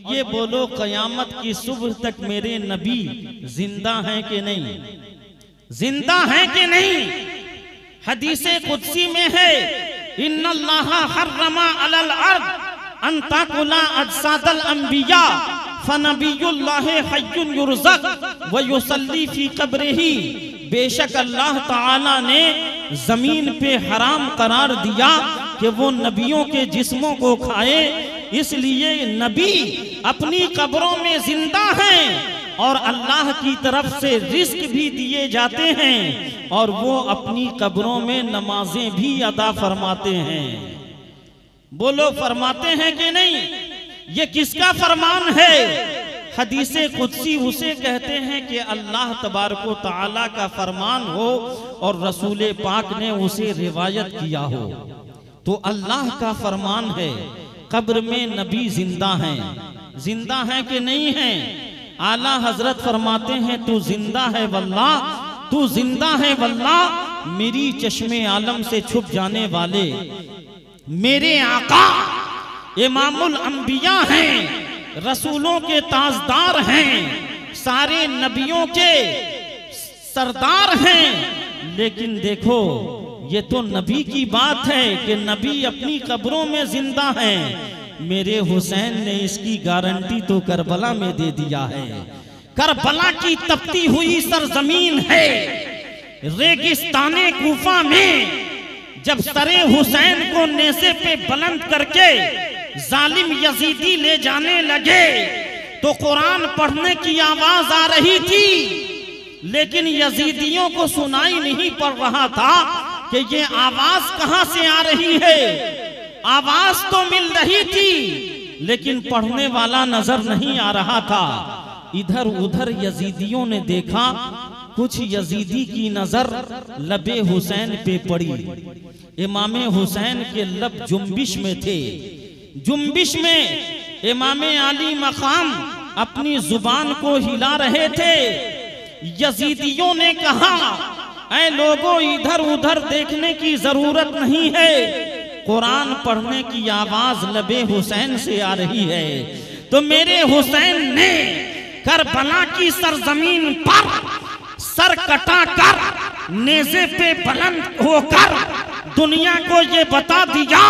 ये बोलो कयामत की सुबह तक मेरे नबी जिंदा हैं कि नहीं, जिंदा हैं कि नहीं। हदीसे कुदसी में है, इन्नल्लाह हर्रमा अलल अर्द अन ताकुला अजसादल अंबिया फनबियुल्लाह हय्युन युरज़क़ व युसल्ली फी क़ब्रिही। बेशक अल्लाह ताला ने जमीन पे हराम करार दिया कि वो नबियों के जिस्मों को खाए, इसलिए नबी अपनी कब्रों में जिंदा हैं और अल्लाह की तरफ से रिस्क भी दिए जाते हैं और वो अपनी कब्रों में नमाजें भी अदा फरमाते हैं। बोलो फरमाते हैं कि नहीं। ये किसका फरमान है? हदीसे कुदसी उसे कहते हैं कि अल्लाह तबारक व तआला का फरमान हो और रसूल पाक ने उसे रिवायत किया हो। तो अल्लाह का फरमान है, कब्र में नबी जिंदा हैं। जिंदा हैं कि नहीं हैं? आला हजरत फरमाते हैं, तू जिंदा है वल्लाह, तू जिंदा है वल्लाह। मेरी चश्मे आलम से छुप जाने वाले मेरे आका इमामुल अंबिया हैं, रसूलों के ताजदार हैं, सारे नबियों के सरदार हैं। लेकिन देखो, ये तो नबी की बात है कि नबी अपनी कब्रों में जिंदा हैं। मेरे हुसैन ने इसकी गारंटी तो करबला में दे दिया है। करबला की तपती हुई सरजमीन है, रेगिस्ताने कूफा में जब सरे हुसैन को नेज़े पे बुलंद करके जालिम यजीदी ले जाने लगे तो कुरान पढ़ने की आवाज आ रही थी, लेकिन यजीदियों को सुनाई नहीं पड़ रहा था कि ये आवाज कहां से आ रही है। आवाज तो मिल रही थी लेकिन पढ़ने वाला नजर नहीं आ रहा था। इधर उधर यजीदियों ने देखा, कुछ यजीदी की नजर लबे हुसैन पे पड़ी। इमामे हुसैन के लब जुम्बिश में थे। जुम्बिश में इमामे आली मकाम अपनी जुबान को हिला रहे थे। यजीदियों ने कहा, ऐ लोगों, इधर उधर देखने की जरूरत नहीं है, कुरान पढ़ने की आवाज लबे हुसैन से आ रही है। तो मेरे हुसैन ने करबला की सरजमीन पर सर कटा कर नेज़े पे बुलंद होकर दुनिया को ये बता दिया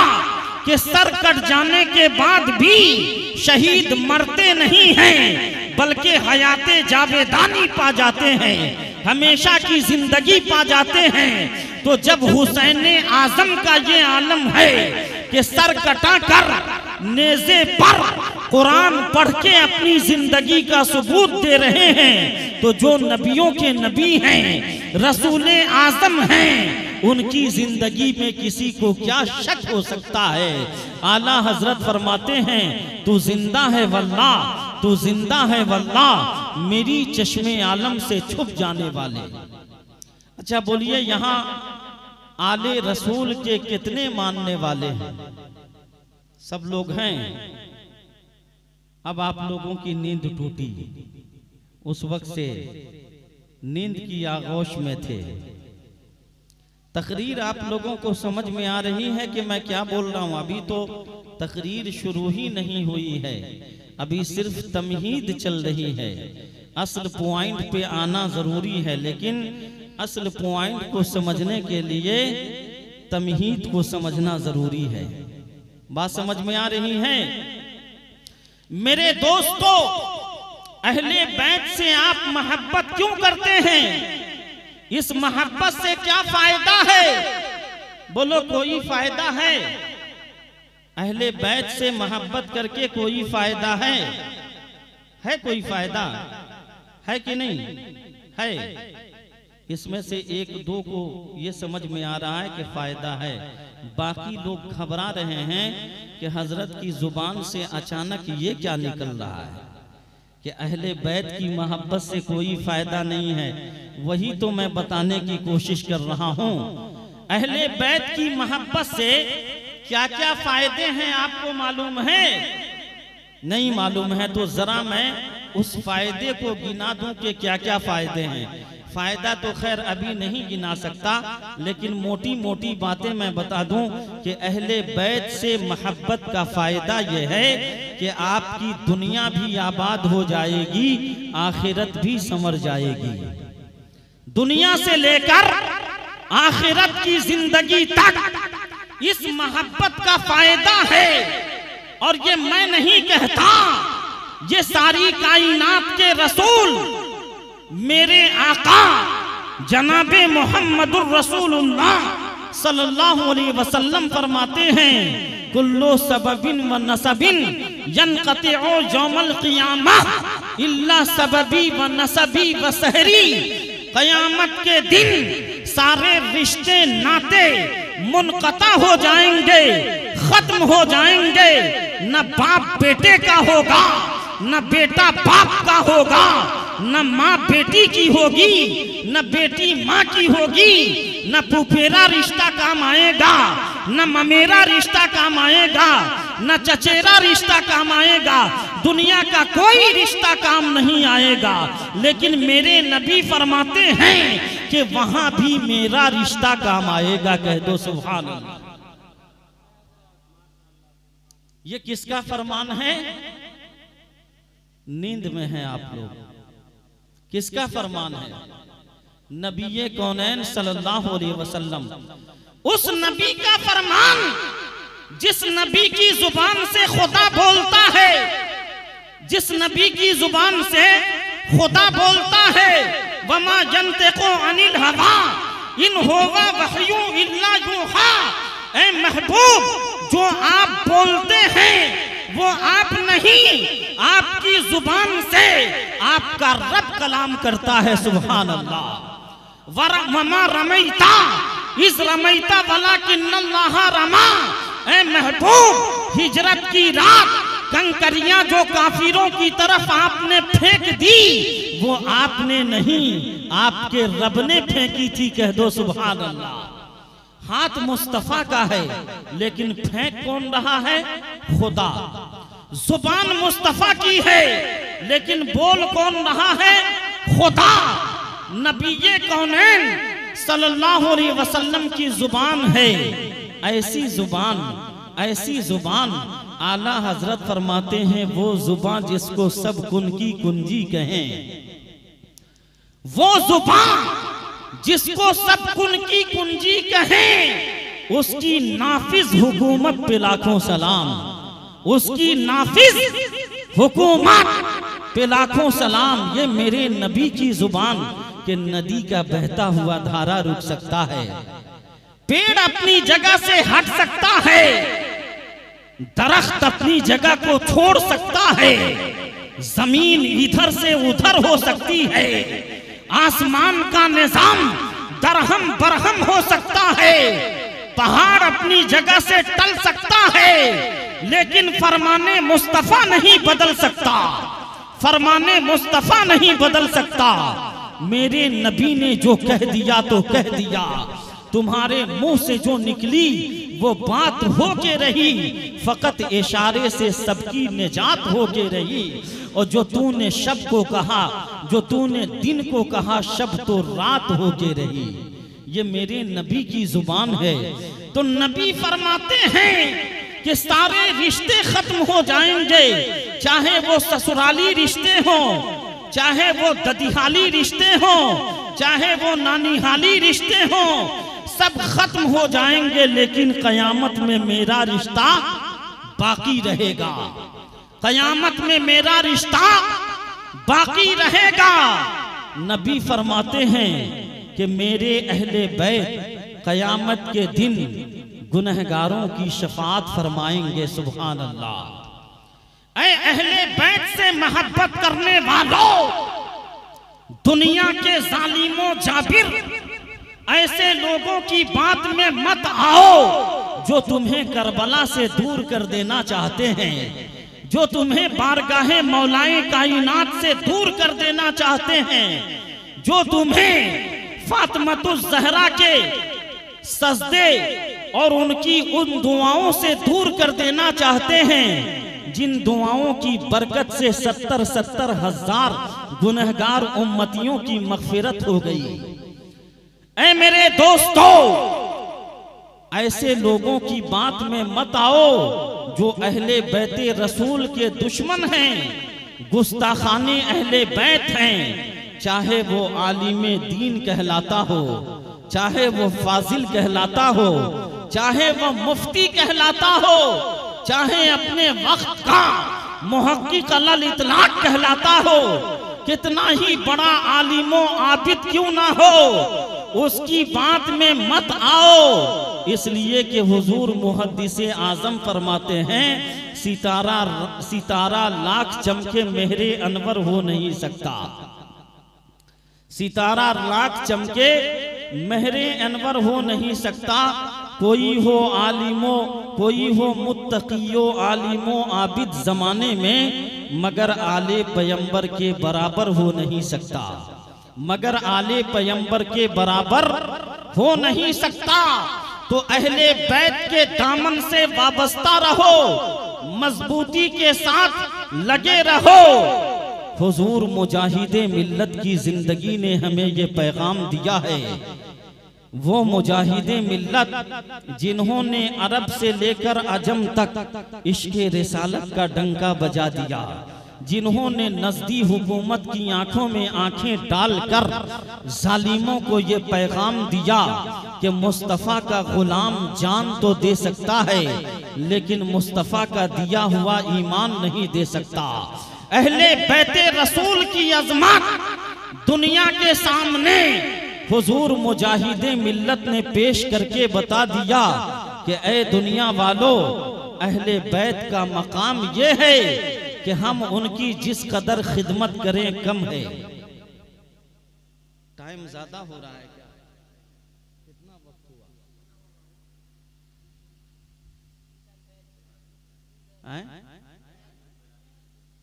कि सर कट जाने के बाद भी शहीद मरते नहीं हैं, बल्कि हयाते जावेदानी पा जाते हैं, हमेशा की जिंदगी पा जाते हैं। तो जब हुसैन आजम का ये आलम है कि सर कटा कर नेज़े पर कुरान पढ़ के अपनी जिंदगी का सबूत दे रहे हैं, तो जो नबियों के नबी हैं, रसूल आजम हैं, उनकी जिंदगी में किसी को क्या शक हो सकता है। आला हजरत फरमाते हैं, तू जिंदा है वल्लाह, तू जिंदा है वल्लाह, मेरी चश्मे आलम से छुप जाने वाले। अच्छा बोलिए, यहाँ आले रसूल के कितने मानने वाले हैं? सब लोग हैं। अब आप लोगों की नींद टूटी, उस वक्त से नींद की आगोश में थे। तकरीर आप लोगों को समझ में आ रही है कि मैं क्या बोल रहा हूं? अभी तो तकरीर शुरू ही नहीं हुई है, अभी सिर्फ तमहीद चल रही है। असल पॉइंट पे आना जरूरी है, लेकिन असल पॉइंट को समझने के लिए तमहीद को समझना जरूरी है। बात समझ में आ रही है? मेरे दोस्तों, अहले बैत से आप मोहब्बत क्यों करते हैं? इस मोहब्बत से क्या फायदा है? बोलो, कोई फायदा है? अहले बैत से मोहब्बत करके कोई फायदा है? कोई फायदा है कि नहीं है? इसमें से एक दो को ये समझ में आ रहा है कि फायदा है, बाकी लोग घबरा रहे हैं कि हजरत की जुबान से अचानक ये क्या निकल रहा है कि अहले बैत की मोहब्बत से कोई फायदा नहीं है। वही तो मैं बताने की कोशिश कर रहा हूं। अहले बैत की मोहब्बत से क्या क्या फायदे हैं आपको मालूम है? नहीं मालूम है तो जरा मैं उस फायदे को गिना दूं कि क्या क्या फायदे हैं। फायदा तो खैर अभी नहीं गिना सकता, लेकिन मोटी मोटी बातें मैं बता दूं कि अहले बैत से मोहब्बत का फायदा यह है कि आपकी दुनिया भी आबाद हो जाएगी, आखिरत भी संवर जाएगी। दुनिया से लेकर आखिरत की जिंदगी तक इस मोहब्बत का फायदा है। और ये मैं नहीं कहता, ये सारी कायनात के रसूल मेरे आका जनाबे मोहम्मदुर रसूलुल्लाह सल्लल्लाहु अलैहि वसल्लम फरमाते हैं, कुल्लु सबबिन व नसबिन यनक़तिउ यौमल क़ियामह इल्ला सबबी व नसबी व सहरी। क़यामत के दिन सारे रिश्ते नाते मुनक़ता हो जाएंगे, खत्म हो जाएंगे। न बाप बेटे का होगा, न बेटा बाप का होगा, न माँ बेटी की होगी, न बेटी माँ की होगी, न फुफेरा रिश्ता काम आएगा, न ममेरा रिश्ता काम आएगा, न चचेरा रिश्ता काम आएगा। दुनिया का कोई रिश्ता काम नहीं आएगा। लेकिन मेरे नबी फरमाते हैं कि वहां भी मेरा रिश्ता काम आएगा। कह दो सुभान अल्लाह। ये किसका फरमान है? नींद में है आप लोग। किसका फरमान है? नबी कौनैन सल्लल्लाहु अलैहि वसल्लम। उस नबी का फरमान जिस नबी की जुबान से खुदा बोलता है, जिस नबी की जुबान से खुदा बोलता है, वमा यंतिक़ु अनिल हवा इन हुवा वह्यु इल्ला यूहा। ऐ महबूब, जो आप बोलते हैं वो आप नहीं, आपकी जुबान से आपका रब कलाम करता है। सुभान अल्लाह। वमा रमैता इस रमैता वलाकिन्नल्लाह रमा। ऐ महबूब, हिजरत की रात कंकरियां जो काफिरों की तरफ आपने फेंक दी, वो आपने नहीं, आपके रब ने फेंकी थी। कह दो सुभान अल्लाह। हाथ मुस्तफा का है, लेकिन फेंक कौन रहा है? खुदा। जुबान मुस्तफा की है, लेकिन बोल कौन रहा है? खुदा। नबी कौनैन सल्लल्लाहु अलैहि वसल्लम की जुबान है। ऐसी जुबान, ऐसी जुबान आला हजरत फरमाते हैं, वो जुबान जिसको सब कुन की कुंजी कहें, वो जुबान जिसको सब कुन की कुंजी कहें, उसकी नाफिज हुकूमत पे लाखों सलाम। उसकी नाफिज हुकूमत पे लाखों सलाम। ये मेरे नबी की जुबान के नदी का बहता हुआ धारा रुक सकता है, पेड़ अपनी जगह से हट सकता है, दरख्त अपनी जगह को छोड़ सकता है, जमीन इधर से उधर हो सकती है, आसमान का निजाम दरहम बरहम हो सकता है, पहाड़ अपनी जगह से टल सकता है, लेकिन फरमाने मुस्तफा नहीं बदल सकता। फरमाने मुस्तफा नहीं बदल सकता। मेरे नबी ने जो कह दिया तो कह दिया। तुम्हारे मुंह से जो निकली वो बात हो के रही, फकत इशारे से सबकी निजात हो के रही। और जो तूने शब को कहा, जो तूने दिन को कहा, शब तो रात हो के रही। ये मेरे नबी की जुबान है। तो नबी फरमाते हैं कि सारे रिश्ते खत्म हो जाएंगे, चाहे वो ससुराली रिश्ते हों, चाहे वो ददिहाली रिश्ते हों, चाहे वो नानीहाली रिश्ते हों, सब खत्म हो जाएंगे, लेकिन कयामत में मेरा रिश्ता बाकी रहेगा। कयामत में मेरा रिश्ता बाकी रहेगा। नबी फरमाते हैं कि मेरे अहले बैत कयामत के दिन गुनहगारों की शफाअत फरमाएंगे। सुभान अल्लाह। ऐ अहले बैत से मोहब्बत करने वालों, दुनिया के जालिमों जाबिर ऐसे लोगों की बात में मत आओ जो तुम्हें करबला से दूर कर देना चाहते हैं, जो तुम्हें बारगाहे मौलाए कायनात से दूर कर देना चाहते हैं, जो तुम्हें फातिमतुज़ ज़हरा के सजदे और उनकी उन दुआओं से दूर कर देना चाहते हैं, जिन दुआओं की बरकत से 70-70 हजार गुनहगार उम्मतियों की मग़फ़िरत हो गई। ऐ मेरे दोस्तों, ऐसे लोगों की बात में मत आओ जो अहले बैते रसूल के दुश्मन हैं, गुस्ताखाने अहले बैत हैं, चाहे वो आलिमे दीन कहलाता हो, चाहे वो फाजिल कहलाता हो, चाहे वो मुफ्ती कहलाता हो, चाहे अपने वक्त का मुहक्किक अलल इतलाक कहलाता हो, कितना ही बड़ा आलिमो आबिद क्यों ना हो, उसकी बात में मत आओ। इसलिए कि हुजूर मुहद्दिसे आजम फरमाते हैं, सितारा लाख चमके मेहरे अनवर हो नहीं सकता। सितारा लाख चमके मेहरे अनवर हो नहीं सकता। कोई हो आलिमो, कोई हो मुत्तकियो आलिमो आबिद जमाने में, मगर आले पैगंबर के बराबर हो नहीं सकता, मगर आले पैगंबर के बराबर हो नहीं सकता। तो अहले बैत के दामन से वाबस्ता रहो, मजबूती के साथ लगे रहो। हुजूर मुजाहिदे मिल्लत की जिंदगी ने हमें ये पैगाम दिया है। वो मुजाहिदे मिल्लत जिन्होंने अरब से लेकर अजम तक इश्क़े रिसालत का डंका बजा दिया, जिन्होंने नजदी हुकूमत की आंखों में आंखें डालकर जालिमों को ये पैगाम दिया कि मुस्तफ़ा का गुलाम जान तो दे सकता है, लेकिन मुस्तफ़ा का दिया हुआ ईमान नहीं दे सकता। अहले बैते रसूल की अज़मत दुनिया के सामने हुजूर मुजाहिदे मिल्लत ने पेश करके बता दिया कि ए दुनिया वालों, अहले बैत का मकाम ये है कि हम उनकी जिस कदर खिदमत करें कम है। टाइम ज्यादा हो रहा है क्या? कितना वक्त हुआ?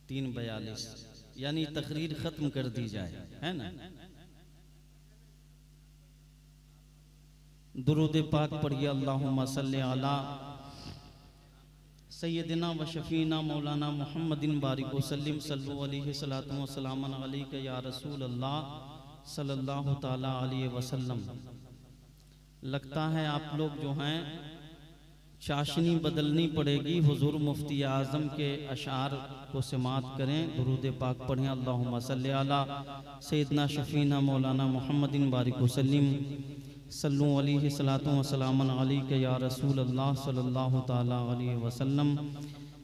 3:42, यानी तकरीर खत्म कर दी जाए, है ना? दुरूद पाक पढ़िए, अल्लाहुम्मा सल्ली अला सैयदना व शफीना मौलाना मुहम्मदिन बारिक वसल्लिम सल्लु अलैहि सलातु व सलामन अलैका या रसूल अल्लाह सल्लल्लाहु ताला अलैहि वसल्लम। लगता है आप लोग जो हैं चाशनी बदलनी पड़ेगी। हुजूर मुफ्ती आज़म के अशार को समात करें, दुरूद पाक पढ़ें, अल्लाहुम्मा सल्ली अला सैयदना शफीना मौलाना मुहम्मदिन बारिक वसल्लिम सल्लु अलैहि सलातु व सलामन अलैका या रसूल अल्लाह सल्लल्लाहु ताला अलैहि वसल्लम।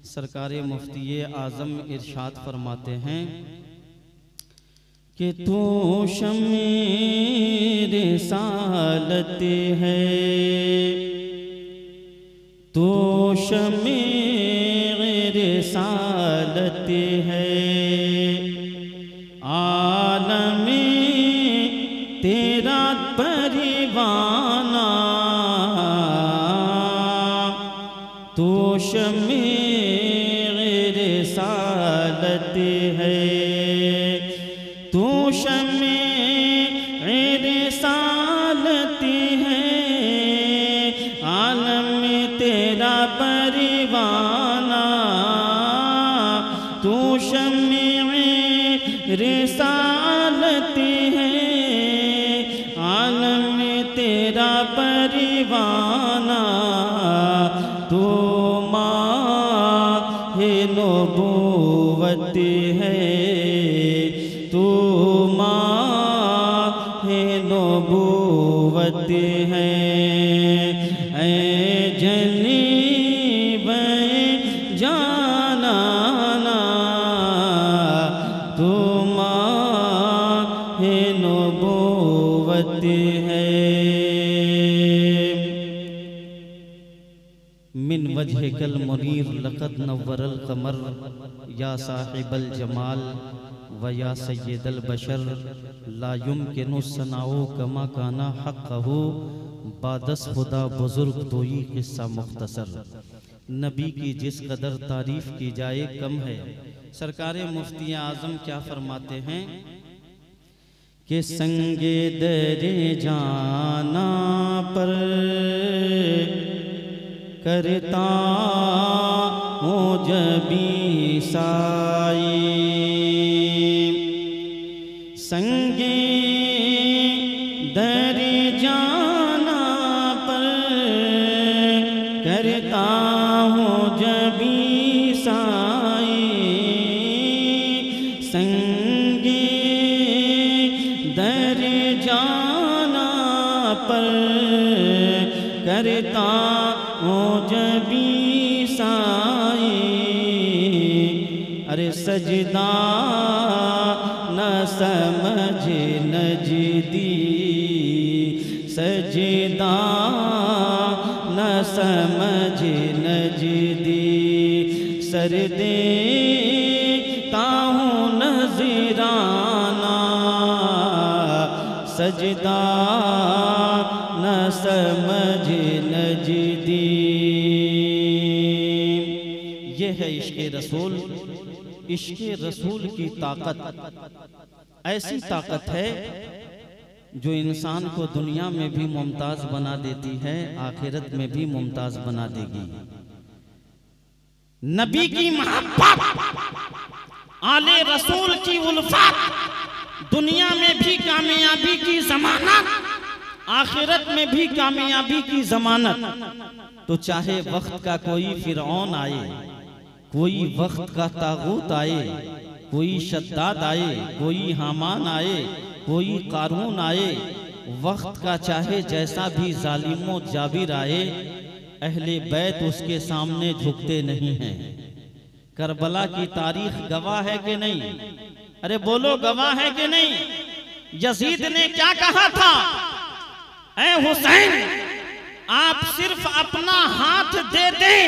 सरकारे मुफ्ती आज़म इरशाद फरमाते हैं कि तू शम्मे रिसालत है, तू शम्मे रिसालत है, आलम तेरा परिवाना, तू शम्मे रिसालत है, तू शम्मे रिसालत है, आलम तेरा परिवाना, तू शम्मे रिसालत है, आलम तेरा परिवाना, तू माहे नबूवत है, तू माहे नबूवत है, ऐ जनीब जानाना, तू माहे नबूवत है। मिन वजहिकल मुनीर लक़द नव्वरल क़मर, या साहिबल जमाल व या सय्यदल बशर, ला युमकिनु सनाओ कमा काना हक़्क़हु, बादस खुदा बुजुर्ग दोई किस्सा मुख्तसर। नबी की जिस कदर तारीफ की जाए कम है। सरकारे मुफ्ती आज़म क्या फरमाते हैं कि संगे दरे जाना पर करता हूँ जबी साई, संगे दरे जाना पर करता हूँ जब संगे दर जाना पर करता हो जबी साए, अरे सजदा न समझ नजदी, सजदा न समझ नजदी, सर देता हूँ नजराना, सजदा न समझ नजदी। ये है इश्क़े रसूल। इश्क़े रसूल की ताकत ऐसी ताकत है जो इंसान को दुनिया में भी मुमताज बना देती है, आखिरत में भी मुमताज बना देगी। नबी की मोहब्बत, आले रसूल की उल्फत दुनिया में भी कामयाबी की जमानत, आखिरत में भी कामयाबी की जमानत। तो चाहे वक्त का कोई फिरौन आए, कोई वक्त का तागूत आए, कोई शद्दाद आए, कोई हामान आए, कोई कारून आए, वक्त का चाहे जैसा भी जालिमो जाबिर आए, अहले बैत उसके सामने झुकते नहीं हैं। करबला की तारीख गवाह है कि नहीं? अरे बोलो, गवाह है कि नहीं? यजीद ने क्या कहा था? ऐ हुसैन, आप सिर्फ अपना हाथ दे दें,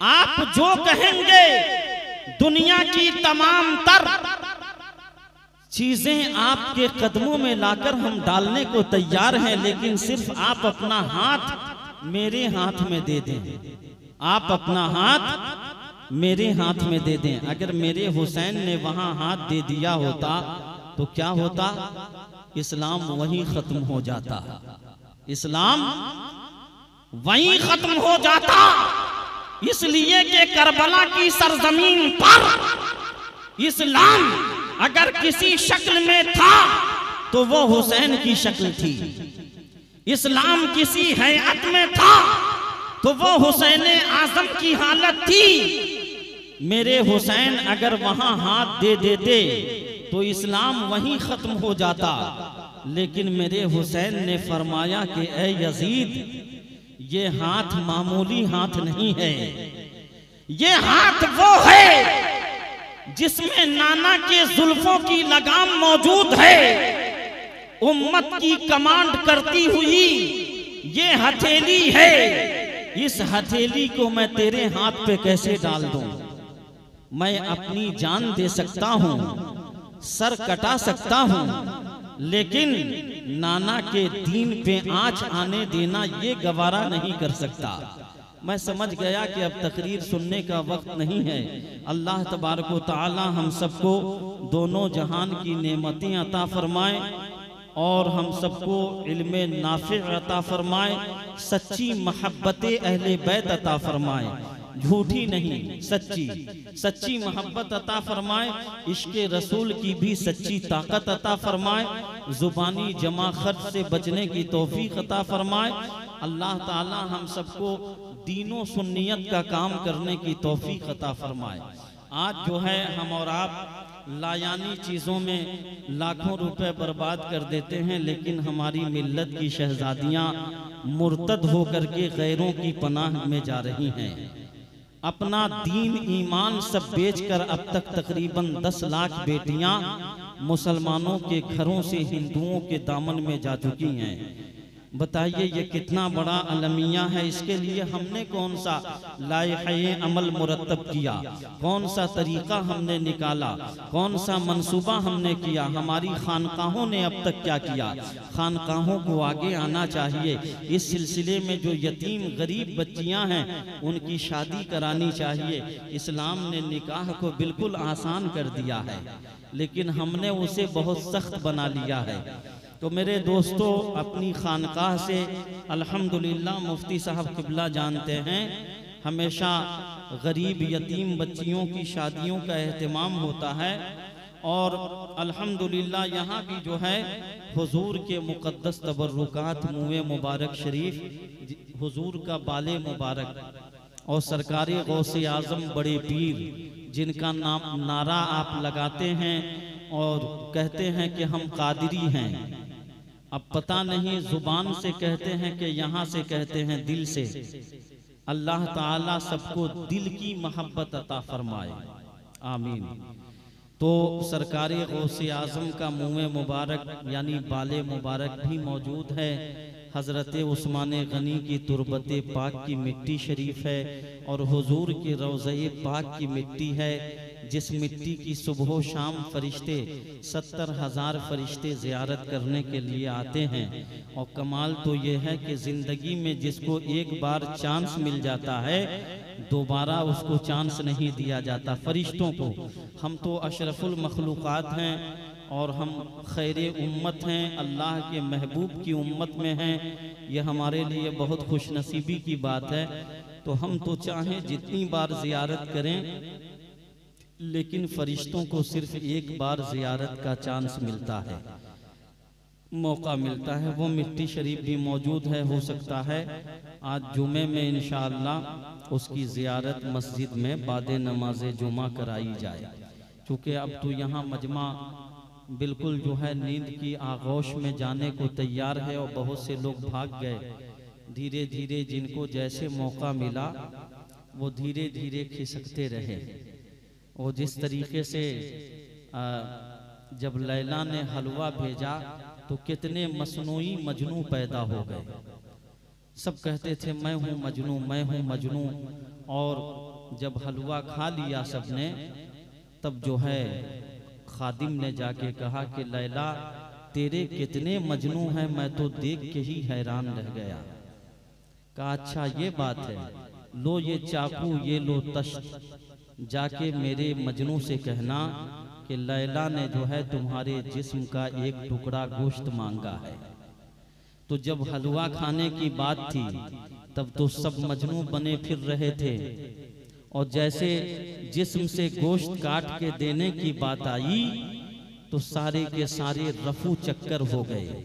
आप जो कहेंगे दुनिया की तमाम तर चीजें आपके कदमों में लाकर हम डालने को तैयार हैं, लेकिन सिर्फ आप अपना हाथ मेरे हाथ में दे दें। आप अपना हाथ मेरे हाथ में दे दें। अगर मेरे हुसैन ने वहां हाथ दे दिया होता तो क्या होता? इस्लाम वहीं खत्म हो जाता, इस्लाम वहीं खत्म हो जाता। इसलिए कि करबला की सरजमीन पर इस्लाम अगर किसी शक्ल में था तो वो हुसैन की शक्ल थी। इस्लाम किसी हैयत में था तो वो हुसैन आजम की हालत थी। मेरे हुसैन अगर वहां हाथ दे देते तो इस्लाम वहीं खत्म हो जाता। लेकिन मेरे हुसैन ने फरमाया कि ऐ यजीद, ये हाथ मामूली हाथ नहीं है, ये हाथ वो है जिसमें नाना के जुल्फों की लगाम मौजूद है। उम्मत की कमांड करती हुई ये हथेली है, इस हथेली को मैं तेरे हाथ पे कैसे डाल दूं? मैं अपनी जान दे सकता हूं, सर कटा सकता हूं, लेकिन नाना के दीन पे आंच आने देना ये गवारा नहीं कर सकता। मैं समझ गया कि अब तकरीर सुनने का वक्त नहीं है। अल्लाह तबारक व तआला हम सबको दोनों जहान की नेमतें अता फरमाए और हम सबको इल्मे नाफिअ अता फरमाए, सच्ची मोहब्बत अहले बैत अता फरमाए, झूठी नहीं सच्ची, सच्ची मोहब्बत अता फरमाए, इश्क़े रसूल की भी सच्ची ताकत अता फरमाए, जुबानी जमा खर्च से बचने की तौफीक अता फरमाए। अल्लाह ताला हम सबको दीनों सुन्नियत का काम करने की तौफीक अता फरमाए। आज जो है हम और आप लायानी चीज़ों में लाखों रुपए बर्बाद कर देते हैं, लेकिन हमारी मिल्लत की शहजादियाँ मुर्तद होकर के गैरों की पनाह में जा रही हैं। अपना दीन ईमान सब बेचकर अब तक तकरीबन 10 लाख बेटियां मुसलमानों के घरों से हिंदुओं के दामन में जा चुकी हैं। बताइए ये कितना बड़ा अलमिया है। इसके लिए हमने कौन सा लायक़े अमल मुरतब किया, कौन सा तरीका हमने निकाला, कौन सा मंसूबा हमने किया, हमारी खानकाहों ने अब तक क्या किया। खानकाहों को आगे आना चाहिए। इस सिलसिले में जो यतीम गरीब बच्चियां हैं उनकी शादी करानी चाहिए। इस्लाम ने निकाह को बिल्कुल आसान कर दिया है, लेकिन हमने उसे बहुत सख्त बना लिया है। तो मेरे दोस्तों, अपनी खानकाह से अल्हम्दुलिल्लाह मुफ्ती साहब किबला जानते हैं हमेशा गरीब यतीम बच्चियों की शादियों का एहतमाम होता है। और अल्हम्दुलिल्लाह यहाँ भी जो है हुजूर के मुक़द्दस तबर्रुकात मुँह मुबारक शरीफ, हुजूर का बाले मुबारक और सरकारी गौसे आज़म बड़े पीर जिनका नारा आप लगाते हैं और कहते हैं कि हम कादिरी हैं, अब पता नहीं जुबान से कहते हैं कि यहाँ से कहते हैं दिल से। अल्लाह ताला सबको दिल की मोहब्बत अता फरमाए, आमीन। तो सरकारी गौसे आज़म का मुँह मुबारक यानी बाले मुबारक भी मौजूद है। हज़रत उस्मान गनी की तुरबत पाक की मिट्टी शरीफ है और हुजूर के रोज़े पाक की मिट्टी है, जिस मिट्टी की सुबह शाम फरिश्ते 70,000 फरिश्ते ज़ियारत करने के लिए आते हैं। और कमाल तो ये है कि ज़िंदगी में जिसको एक बार चांस मिल जाता है दोबारा उसको चांस नहीं दिया जाता। फरिश्तों को, हम तो अशरफुल मखलूक़ात हैं और हम खैरे उम्मत हैं, अल्लाह के महबूब की उम्मत में हैं। ये हमारे लिए बहुत खुशनसीबी की बात है। तो हम तो चाहें जितनी बार ज़ियारत करें, लेकिन फरिश्तों को सिर्फ एक बार ज़ियारत का चांस मिलता है, मौका मिलता है। वो मिट्टी शरीफ भी मौजूद है। हो सकता है आज जुमे में इंशाअल्लाह उसकी ज़ियारत मस्जिद में बाद नमाज जुमा कराई जाए, क्योंकि अब तो यहाँ मजमा बिल्कुल जो है नींद की आगोश में जाने को तैयार है और बहुत से लोग भाग गए। धीरे धीरे जिनको जैसे मौका मिला वो धीरे धीरे खिसकते रहे। और जिस तरीके से जब लैला ने हलवा भेजा तो कितने मसनूई मजनू पैदा हो गए। सब कहते थे मैं हूँ मजनू, मैं हूँ मजनू। और जब हलवा खा लिया सबने, तब जो है खादिम ने जाके कहा कि लैला तेरे कितने मजनू हैं, मैं तो देख के ही हैरान रह गया। कहा अच्छा ये बात है, लो ये चाकू, ये लो तश्त, जाके मेरे मजनू से कहना कि लैला ने जो है तुम्हारे जिस्म का एक टुकड़ा गोश्त मांगा है। तो जब हलवा खाने की बात थी तब तो सब मजनू बने फिर रहे थे, और जैसे जिस्म से गोश्त काट के देने की बात आई तो सारे के सारे रफू चक्कर हो गए।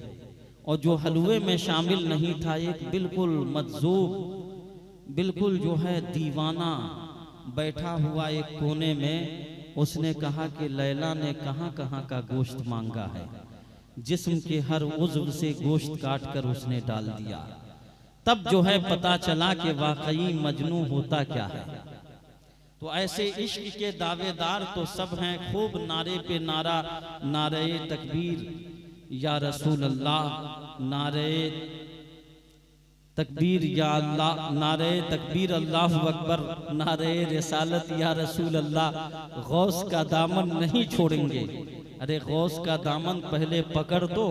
और जो हलवे में शामिल नहीं था, एक बिल्कुल मजजूब, बिल्कुल जो है दीवाना बैठा हुआ एक कोने में, उसने कहा कि लैला ने कहाँ कहाँ का गोश्त मांगा है। जिस्म के हर उज़्व से गोश्त काट कर उसने डाल दिया। तब जो है पता चला कि वाकई मजनू होता क्या है। तो ऐसे इश्क के दावेदार तो सब हैं, खूब नारे पे नारा, नारे तकबीर या रसूल अल्लाह, नारे तकबीर या अल्लाह, नारे तकबीर अल्लाहु अकबर, नारे रिसालत या रसूल अल्लाह। गौस का दामन नहीं छोड़ेंगे। अरे गौस का दामन पहले पकड़ दो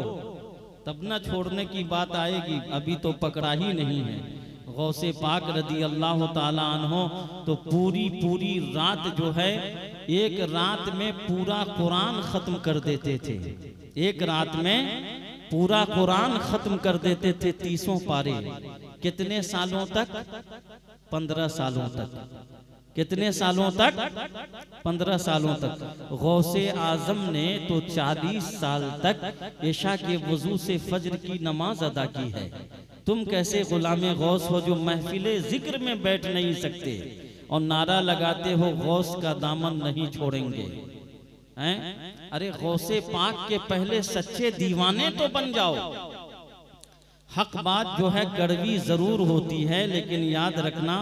तब ना छोड़ने की बात आएगी, अभी तो पकड़ा ही नहीं है। गौसे पाक रदी अल्लाह ताला अन्हो तो पूरी रात जो है, एक रात में पूरा कुरान खत्म कर देते थे। एक रात में पूरा कुरान खत्म कर देते थे, 30 पारे। कितने सालों तक? 15 सालों तक। कितने सालों तक? 15 सालों तक। गौसे आजम ने तो 40 साल तक इशा के वजू से फजर की नमाज अदा की है। तुम कैसे गुलामे गौस हो जो महफिले जिक्र में बैठ नहीं सकते और नारा लगाते हो गौस का दामन नहीं छोड़ेंगे हैं? अरे गौसे पाक के पहले सच्चे दीवाने तो बन जाओ। हक बात जो है कड़वी जरूर होती है, लेकिन याद रखना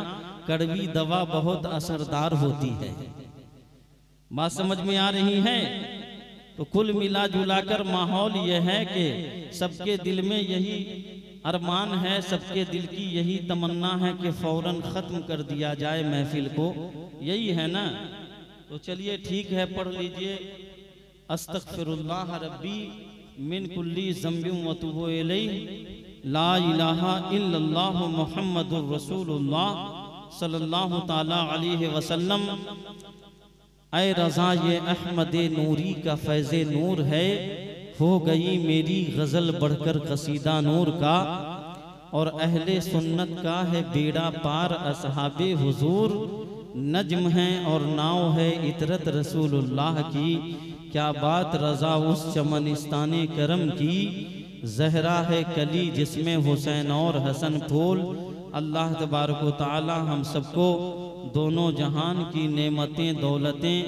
कड़वी दवा बहुत असरदार होती है। बात समझ में आ रही है? तो कुल मिला जुलाकर माहौल यह है कि सबके दिल में यही अरमान है, सबके दिल की यही तमन्ना है कि फौरन खत्म कर दिया जाए महफिल को। यही है ना? तो चलिए ठीक है, पढ़ लीजिए अस्तगफिरुल्लाह रब्बी मिन कुल्ली ज़ंबिन व अतूबु इलैहि, ला इलाहा इल्लल्लाह मुहम्मदुर रसूलुल्लाह सल्लल्लाहु ताला अलैहि वसल्लम। ऐ रज़ा ये अहमद नूरी का फैज़े नूर है, हो गई मेरी गज़ल बढ़कर कसीदा नूर का। और अहले सुन्नत का है बेड़ा पार असहाबे हुजूर, नज्म है और नाव है इतरत रसूलुल्लाह की। क्या बात रज़ा उस चमनिस्ताने करम की, ज़हरा है कली जिसमें हुसैन और हसन फूल। अल्लाह तबारक व तआला हम सबको दोनों जहान की नेमतें दौलतें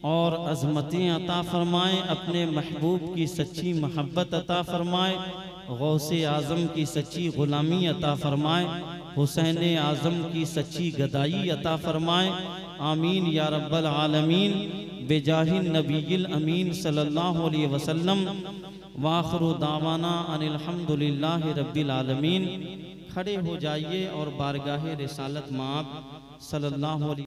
और अज़मतें अता फ़रमाए, अपने महबूब की सच्ची मोहब्बत अता फ़रमाए, गौसे आज़म की सच्ची ग़ुलामी अता फ़रमाए, हुसैन आज़म की सच्ची गदाई अता फ़रमाए। आमीन या रब्बल आलमीन बेजाहिन नबील अमीन सल्लल्लाहु अलैहि वसल्लम। वाखिरु दावाना अनिल हम्दुलिल्लाहि रब्बिल आलमीन। खड़े हो जाइए और बारगाह रिसालत में आप सल्लल्लाहु अलैहि